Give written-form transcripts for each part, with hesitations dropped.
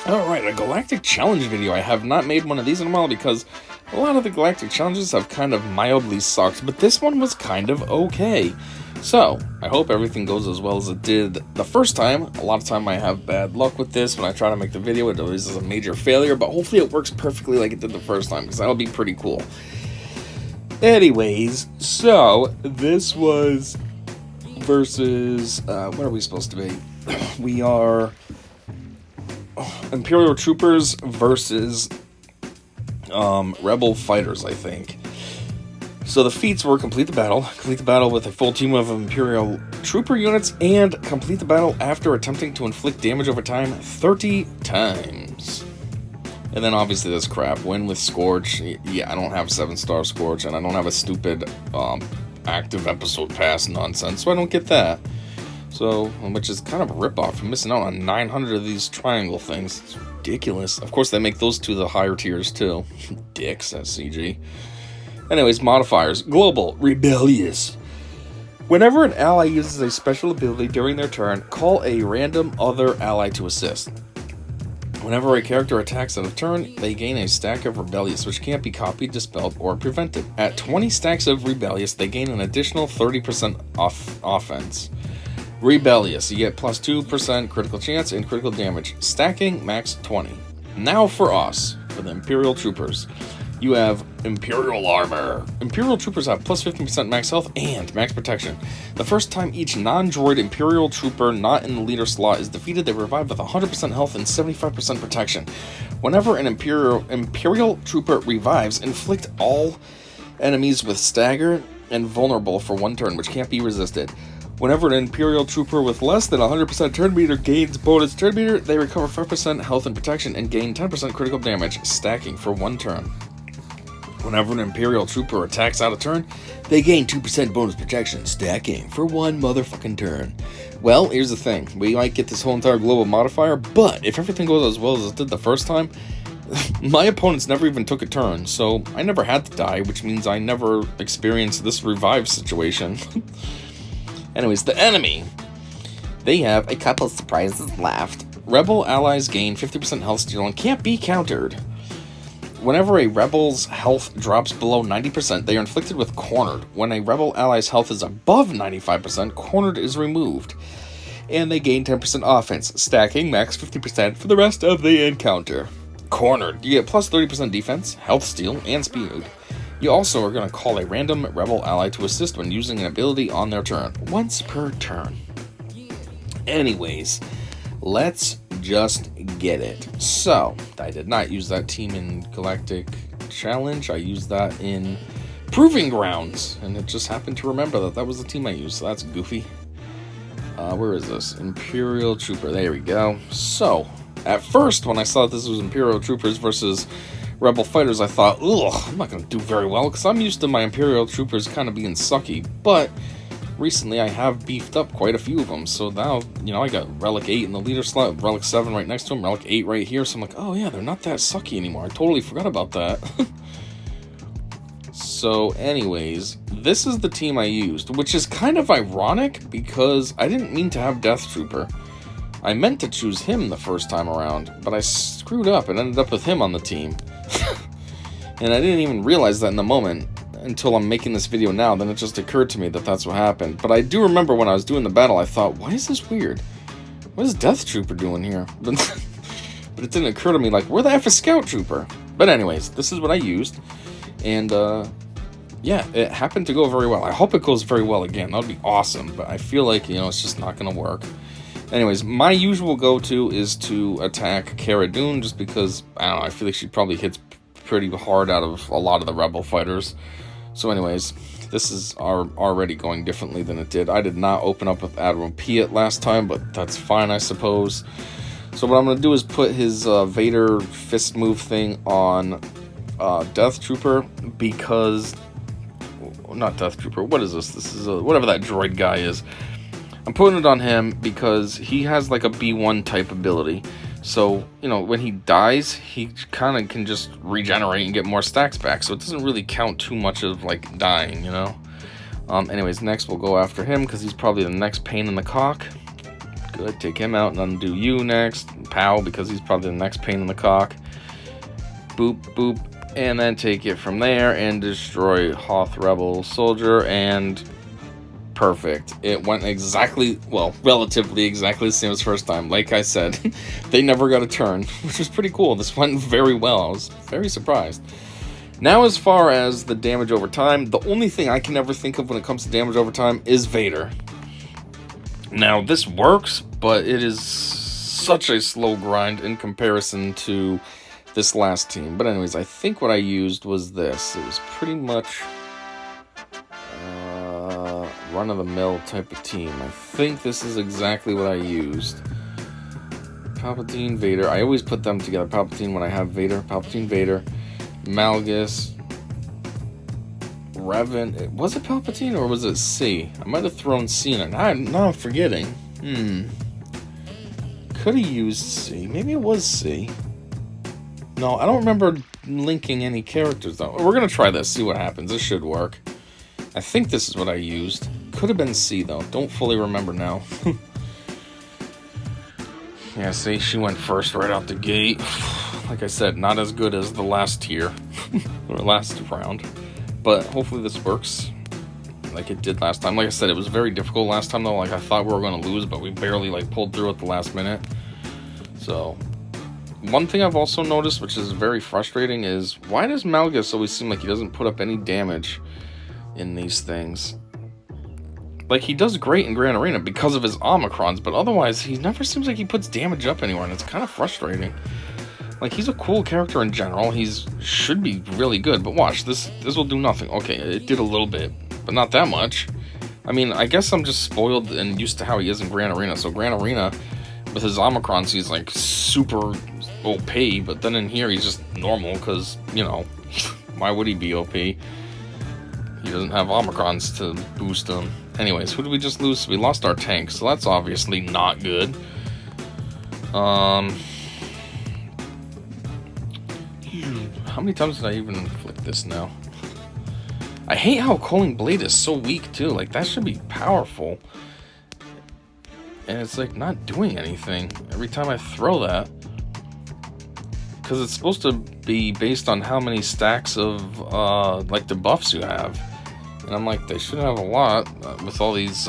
Alright, a Galactic Challenge video. I have not made one of these in a while because a lot of the Galactic Challenges have kind of mildly sucked, but this one was kind of okay. So, I hope everything goes as well as it did the first time. A lot of time I have bad luck with this. When I try to make the video, it always is a major failure, but hopefully it works perfectly like it did the first time, because that'll be pretty cool. Anyways, so, this was versus, what are we supposed to be? We are Imperial Troopers versus Rebel Fighters, I think. So the feats were complete the battle with a full team of Imperial Trooper units, and complete the battle after attempting to inflict damage over time 30 times. And then obviously this crap, win with Scorch. Yeah, I don't have 7-star Scorch, and I don't have a stupid active episode pass nonsense, so I don't get that. So, which is kind of a ripoff. I'm missing out on 900 of these triangle things. It's ridiculous. Of course, they make those two the higher tiers, too. Dicks, that's CG. Anyways, modifiers. Global. Rebellious. Whenever an ally uses a special ability during their turn, call a random other ally to assist. Whenever a character attacks on a turn, they gain a stack of Rebellious, which can't be copied, dispelled, or prevented. At 20 stacks of Rebellious, they gain an additional 30% offense. Rebellious, you get plus 2% critical chance and critical damage. Stacking, max 20. Now for us, for the Imperial Troopers. You have Imperial Armor. Imperial Troopers have plus 15% max health and max protection. The first time each non-droid Imperial Trooper not in the leader slot is defeated, they revive with 100% health and 75% protection. Whenever an Imperial Trooper revives, inflict all enemies with stagger and vulnerable for 1 turn, which can't be resisted. Whenever an Imperial Trooper with less than 100% turn meter gains bonus turn meter, they recover 5% health and protection and gain 10% critical damage, stacking for 1 turn. Whenever an Imperial Trooper attacks out of turn, they gain 2% bonus protection, stacking for 1 motherfucking turn. Well, here's the thing. We might get this whole entire global modifier, but if everything goes as well as it did the first time, my opponents never even took a turn, so I never had to die, which means I never experienced this revive situation. Anyways, the enemy. They have a couple of surprises left. Rebel allies gain 50% health steal and can't be countered. Whenever a rebel's health drops below 90%, they are inflicted with Cornered. When a rebel ally's health is above 95%, Cornered is removed. And they gain 10% offense, stacking max 50% for the rest of the encounter. Cornered. You get plus 30% defense, health steal, and speed. You also are going to call a random rebel ally to assist when using an ability on their turn. Once per turn. Anyways, let's just get it. So, I did not use that team in Galactic Challenge. I used that in Proving Grounds. And it just happened to remember that that was the team I used. So that's goofy. Where is this? Imperial Trooper. There we go. So, at first, when I saw this was Imperial Troopers versus Rebel Fighters, I thought, ugh, I'm not going to do very well, because I'm used to my Imperial Troopers kind of being sucky, but recently I have beefed up quite a few of them, so now, I got Relic 8 in the leader slot, Relic 7 right next to him, Relic 8 right here, so I'm like, oh yeah, they're not that sucky anymore, I totally forgot about that. So anyways, this is the team I used, which is kind of ironic, because I didn't mean to have Death Trooper. I meant to choose him the first time around, but I screwed up and ended up with him on the team. And I didn't even realize that in the moment until I'm making this video now. Then it just occurred to me that that's what happened. But I do remember when I was doing the battle, I thought, why is this weird? What is Death Trooper doing here? But it didn't occur to me, like, where the F is Scout Trooper? But anyways, this is what I used. And, yeah, it happened to go very well. I hope it goes very well again. That would be awesome. But I feel like, it's just not going to work. Anyways, my usual go-to is to attack Cara Dune, just because, I don't know, I feel like she probably hits pretty hard out of a lot of the Rebel fighters. So anyways, this is already going differently than it did. I did not open up with Admiral Piet last time, but that's fine, I suppose. So what I'm going to do is put his Vader fist move thing on Death Trooper, because... Not Death Trooper, what is this? This is whatever that droid guy is. I'm putting it on him because he has like a B1 type ability. So, when he dies, he kind of can just regenerate and get more stacks back. So it doesn't really count too much of, like, dying, Anyways, next we'll go after him because he's probably the next pain in the cock. Good, take him out and undo you next. Pow, because he's probably the next pain in the cock. Boop, boop. And then take it from there and destroy Hoth Rebel Soldier. And perfect. It went exactly, well, relatively exactly the same as first time. Like I said, they never got a turn, which was pretty cool. This went very well. I was very surprised. Now, as far as the damage over time, the only thing I can ever think of when it comes to damage over time is Vader. Now, this works, but it is such a slow grind in comparison to this last team. But anyways, I think what I used was this. It was pretty much run-of-the-mill type of team. I think this is exactly what I used. Palpatine, Vader. I always put them together. Palpatine when I have Vader. Palpatine, Vader. Malgus. Revan. Was it Palpatine or was it C? I might have thrown C in it. Now I'm forgetting. Could have used C. Maybe it was C. No, I don't remember linking any characters though. We're going to try this. See what happens. This should work. I think this is what I used. Could have been C, though. Don't fully remember now. Yeah, see, she went first right out the gate. Like I said, not as good as the last tier. Or last round. But hopefully this works like it did last time. Like I said, it was very difficult last time, though. Like, I thought we were going to lose, but we barely, pulled through at the last minute. So, one thing I've also noticed, which is very frustrating, is why does Malgus always seem like he doesn't put up any damage in these things? Like, he does great in Grand Arena because of his Omicrons, but otherwise, he never seems like he puts damage up anywhere, and it's kind of frustrating. Like, he's a cool character in general. Should be really good, but watch, this will do nothing. Okay, it did a little bit, but not that much. I mean, I guess I'm just spoiled and used to how he is in Grand Arena. So Grand Arena, with his Omicrons, he's, like, super OP, but then in here, he's just normal, because, you know, why would he be OP? He doesn't have Omicrons to boost him. Anyways, who did we just lose? We lost our tank, so that's obviously not good. How many times did I even inflict this now? I hate how Culling Blade is so weak, too. Like, that should be powerful. And it's, like, not doing anything every time I throw that. Because it's supposed to be based on how many stacks of, like, debuffs you have. And I'm like, they shouldn't have a lot with all these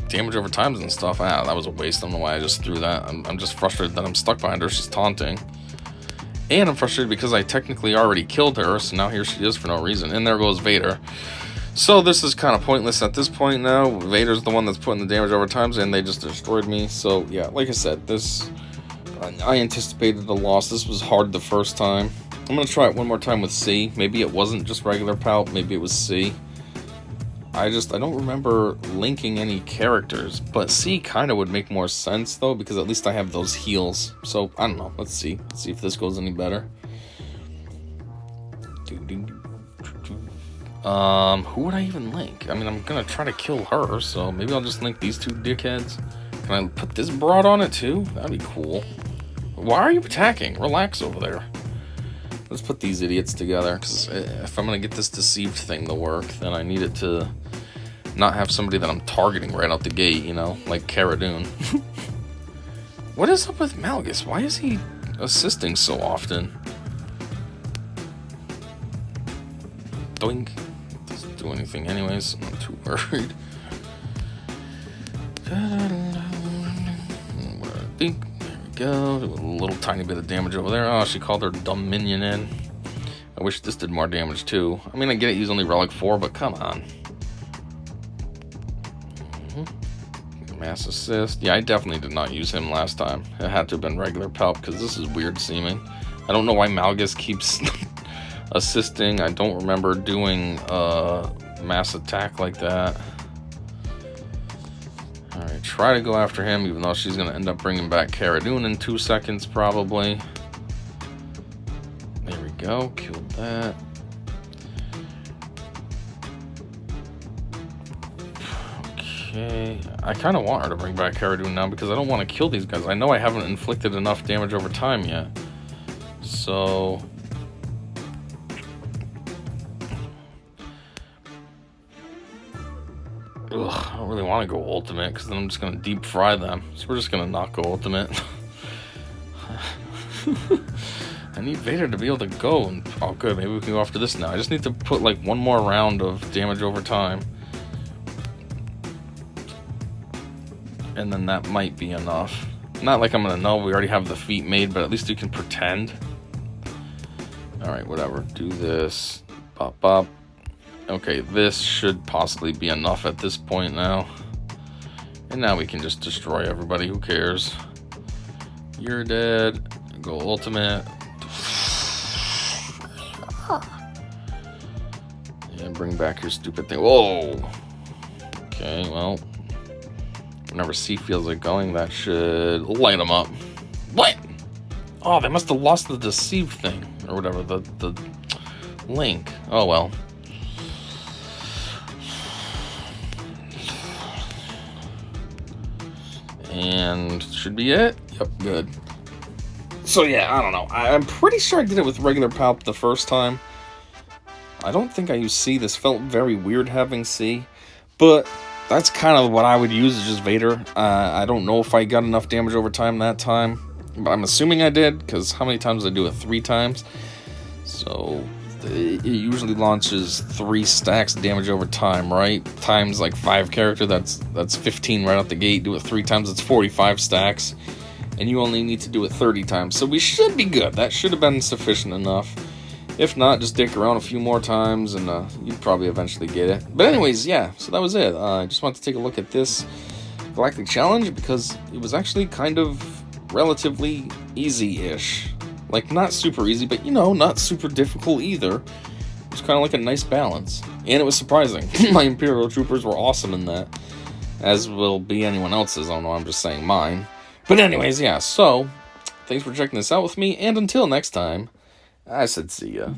damage over times and stuff. That was a waste. I don't know why I just threw that. I'm just frustrated that I'm stuck behind her. She's taunting. And I'm frustrated because I technically already killed her, so now here she is for no reason. And there goes Vader. So this is kind of pointless at this point now. Vader's the one that's putting the damage over times, and they just destroyed me. So, yeah, like I said, I anticipated the loss. This was hard the first time. I'm going to try it one more time with C. Maybe it wasn't just regular Palp. Maybe it was C. I don't remember linking any characters, but C kind of would make more sense, though, because at least I have those heals. So, I don't know. Let's see. Let's see if this goes any better. Who would I even link? I mean, I'm gonna try to kill her, so maybe I'll just link these two dickheads. Can I put this broad on it, too? That'd be cool. Why are you attacking? Relax over there. Let's put these idiots together, because if I'm going to get this deceived thing to work, then I need it to not have somebody that I'm targeting right out the gate, you know, like Cara Dune. What is up with Malgus? Why is he assisting so often? Doink. Doesn't do anything anyways, I'm not too worried. Think. Go. Do a little tiny bit of damage over there. Oh, she called her dumb minion in. I wish this did more damage too. I mean, I get it, he's only Relic 4, but come on. Mass assist. Yeah, I definitely did not use him last time. It had to have been regular Palp, because this is weird seeming. I don't know why Malgus keeps assisting. I don't remember doing mass attack like that. Alright, try to go after him, even though she's going to end up bringing back Cara Dune in 2 seconds, probably. There we go, killed that. Okay, I kind of want her to bring back Cara Dune now, because I don't want to kill these guys. I know I haven't inflicted enough damage over time yet. So... Ugh, I don't really want to go ultimate, because then I'm just going to deep fry them. So we're just going to not go ultimate. I need Vader to be able to go. And, oh, good. Maybe we can go after this now. I just need to put, like, one more round of damage over time. And then that might be enough. Not like I'm going to know. We already have the feat made, but at least you can pretend. Alright, whatever. Do this. Bop, bop. Okay, this should possibly be enough at this point now. And now we can just destroy everybody. Who cares? You're dead. Go ultimate. Yeah, bring back your stupid thing. Whoa! Okay, well. Whenever C feels like going, that should light them up. What? Oh, they must have lost the deceive thing. Or whatever, the link. Oh, well. And should be it. Yep, good. So yeah, I don't know. I'm pretty sure I did it with regular Palp the first time. I don't think I used C. This felt very weird having C. But that's kind of what I would use, is just Vader. I don't know if I got enough damage over time that time. But I'm assuming I did, because how many times did I do it? 3 times? So it usually launches 3 stacks of damage over time, right? Times like 5 character, that's 15 right out the gate. Do it 3 times, it's 45 stacks. And you only need to do it 30 times. So we should be good. That should have been sufficient enough. If not, just dick around a few more times and you'd probably eventually get it. But anyways, yeah, so that was it. I just wanted to take a look at this Galactic Challenge because it was actually kind of relatively easy-ish. Like, not super easy, but, you know, not super difficult either. It was kind of like a nice balance. And it was surprising. My Imperial troopers were awesome in that. As will be anyone else's. I don't know, I'm just saying mine. But anyways, yeah, so, thanks for checking this out with me. And until next time, I said see ya.